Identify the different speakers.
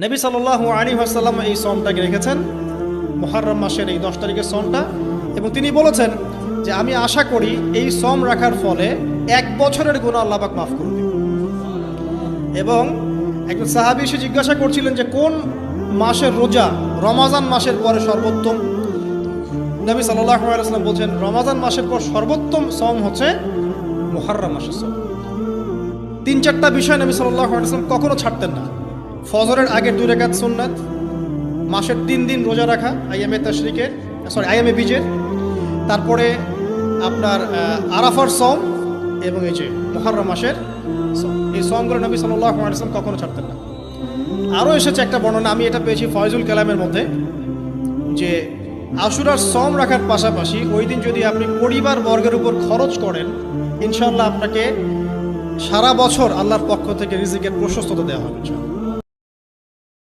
Speaker 1: নবী সাল্লাল্লাহু আলাইহি ওয়াসাল্লাম এই সওমটাকে রেখেছেন, মুহররম মাসের এই 10 তারিখের সওমটা, এবং তিনি বলেছেন যে আমি আশা করি এই সওম রাখার ফলে 1 বছরের গুনাহ আল্লাহ পাক মাফ করে দিবেন। এবং একজন সাহাবী এসে জিজ্ঞাসা করছিলেন যে কোন মাসের রোজা রমাজান মাসের পরে সর্বোত্তম। নবী সাল্লাল্লাহু আলাইহি ওয়াসাল্লাম বলছেন রমাজান মাসের পর সর্বোত্তম সওম হচ্ছে মুহররম মাসের সওম। 3-4টা বিষয় নবী সাল্লাল্লাহু আলাইহি ওয়াসাল্লাম কখনো ছাড়তেন না। ফজরের আগের 2 রাকাত সুন্নাত, মাসের 3 দিন রোজা রাখা আইয়ামে বীজের, তারপরে আপনার আরাফার সওম, এবং এই যে মুহররম মাসের সওম। এই সওমগুলো নবী সাল্লাল্লাহু আলাইহি ওয়াসাল্লাম কখনো ছাড়তেন না। আরও এসেছে একটা বর্ণনা, আমি এটা পেয়েছি ফয়জুল কালামের মধ্যে, যে আশুরার সওম রাখার পাশাপাশি ওই দিন যদি আপনি পরিবার বর্গের উপর খরচ করেন, ইনশাআল্লাহ আপনাকে সারা বছর আল্লাহর পক্ষ থেকে রিজিকের প্রশস্ততা দেওয়া হবে।